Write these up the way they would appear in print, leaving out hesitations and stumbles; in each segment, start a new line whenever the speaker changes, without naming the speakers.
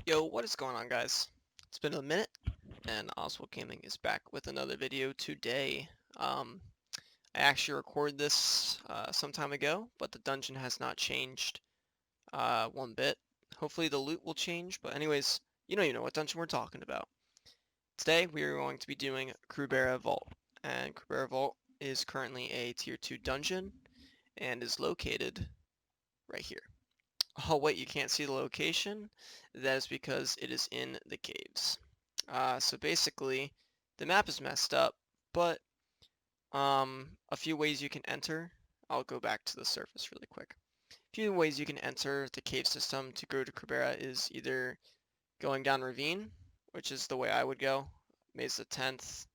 Yo, what is going on, guys? It's been a minute, and Oswald Gaming is back with another video today. I actually recorded this some time ago, but the dungeon has not changed one bit. Hopefully the loot will change, but anyways, you know what dungeon we're talking about. Today we are going to be doing Krubera Vault, and Krubera Vault is currently a tier 2 dungeon and is located right here. Oh wait, you can't see the location? That is because it is in the caves. So basically, the map is messed up, but a few ways you can enter. I'll go back to the surface really quick. A few ways you can enter the cave system to go to Krubera is either going down Ravine, which is the way I would go. MineZ 10th,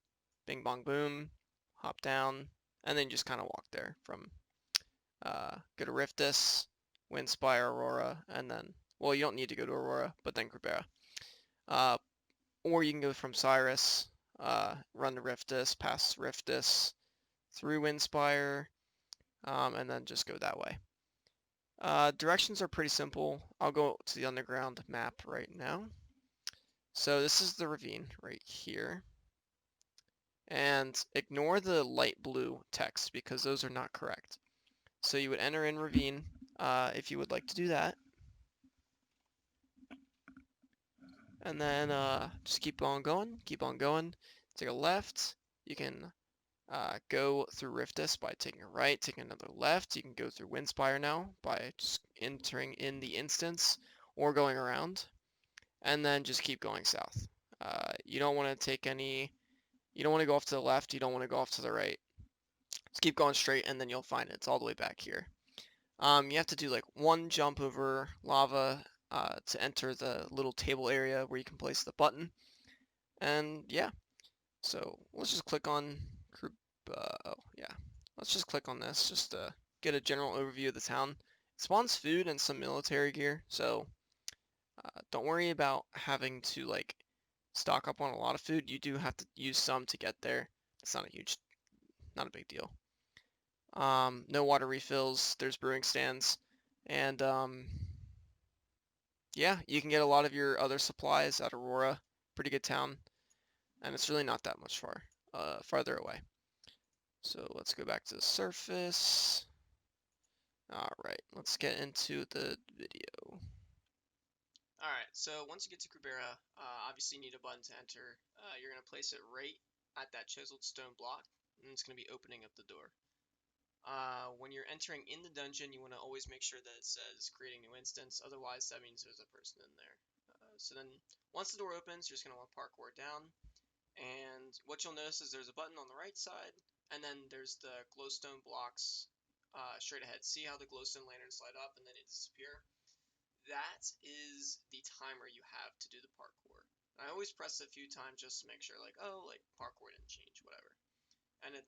Bing Bong Boom, hop down, and then just kind of walk there from go to Riftus, Windspire, Aurora, and then, well, you don't need to go to Aurora, but then Krubera. Uh, or you can go from Cyrus, run to Riftus, past Riftus, through Windspire, and then just go that way. Directions are pretty simple. I'll go to the underground map right now. So this is the ravine right here. And ignore the light blue text because those are not correct. So you would enter in ravine if you would like to do that. And then just keep on going, take a left. You can go through Riftus by taking a right, taking another left. You can go through Windspire now by just entering in the instance or going around. And then just keep going south. You don't want to take any, you don't want to go off to the left, you don't want to go off to the right. Just keep going straight and then you'll find it. It's all the way back here. You have to do like one jump over lava to enter the little table area where you can place the button. And yeah, so let's just click on oh yeah, let's just click on this just to get a general overview of the town. It spawns food and some military gear, so don't worry about having to like stock up on a lot of food. You do have to use some to get there. It's not a big deal. No water refills. There's brewing stands, and yeah, you can get a lot of your other supplies at Aurora. Pretty good town, and it's really not that much farther away. So let's go back to the surface. Alright, let's get into the video. Alright, so once you get to Krubera, obviously you need a button to enter. You're going to place it right at that chiseled stone block, and it's going to be opening up the door. When you're entering in the dungeon, you want to always make sure that it says creating new instance, otherwise that means there's a person in there. So then, once the door opens, you're just going to want to parkour down, and what you'll notice is there's a button on the right side, and then there's the glowstone blocks straight ahead. See how the glowstone lanterns light up and then they disappear? That is the timer you have to do the parkour. I always press it a few times just to make sure, like, oh, like, parkour didn't change, whatever. And it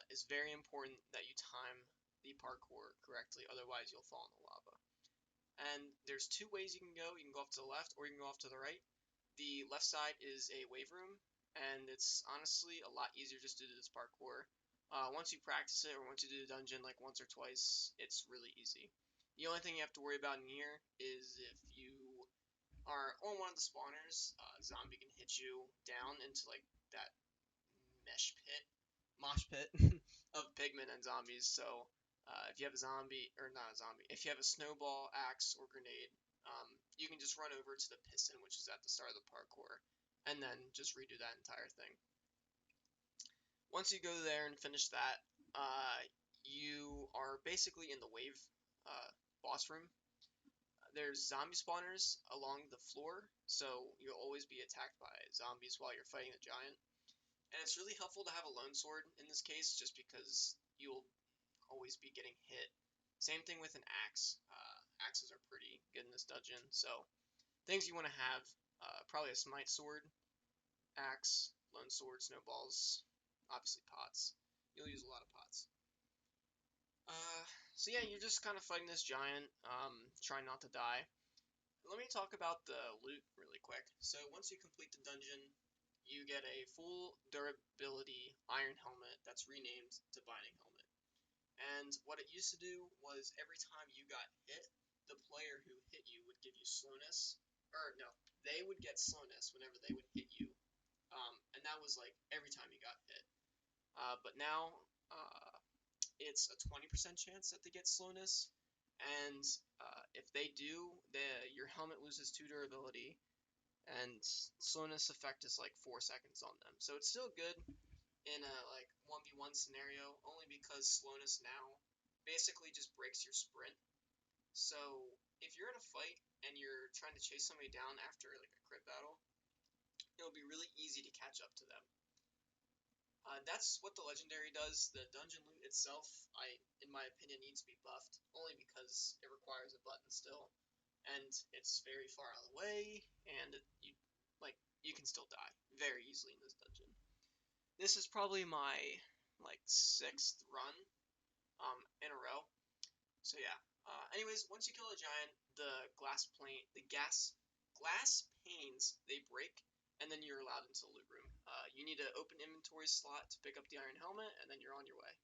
is very important that you time the parkour correctly, otherwise you'll fall in the lava. And there's two ways you can go. You can go off to the left or you can go off to the right. The left side is a wave room, and it's honestly a lot easier just to do this parkour. Once you practice it, or once you do the dungeon like once or twice, it's really easy. The only thing you have to worry about in here is if you are on one of the spawners, a zombie can hit you down into like that mosh pit of pigmen and zombies. So if you have a zombie, or not a zombie, if you have a snowball, axe, or grenade, you can just run over to the piston, which is at the start of the parkour, and then just redo that entire thing. Once you go there and finish that, you are basically in the wave boss room. There's zombie spawners along the floor, so you'll always be attacked by zombies while you're fighting the giant. And it's really helpful to have a lone sword in this case, just because you'll always be getting hit. Same thing with an axe. Axes are pretty good in this dungeon, so things you want to have, probably a smite sword, axe, lone sword, snowballs, obviously pots. You'll use a lot of pots. So yeah, you're just kind of fighting this giant, trying not to die. Let me talk about the loot really quick. So once you complete the dungeon, you get a full durability iron helmet that's renamed to binding helmet. And what it used to do was every time you got hit, the player who hit you would give you slowness, or no, they would get slowness whenever they would hit you. And that was like every time you got hit. But now it's a 20% chance that they get slowness, and if they do, your helmet loses 2 durability, and slowness effect is like 4 seconds on them. So it's still good in a like 1v1 scenario, only because slowness now basically just breaks your sprint. So if you're in a fight and you're trying to chase somebody down after like a crit battle, it'll be really easy to catch up to them. That's what the legendary does. The dungeon loot itself, in my opinion, needs to be buffed, only because it requires a button still, and it's very far out of the way, and you can still die very easily in this dungeon. This is probably my like 6th run in a row. So yeah. Anyways, once you kill a giant, the glass panes, they break, and then you're allowed into the loot room. You need to open inventory slot to pick up the iron helmet, and then you're on your way.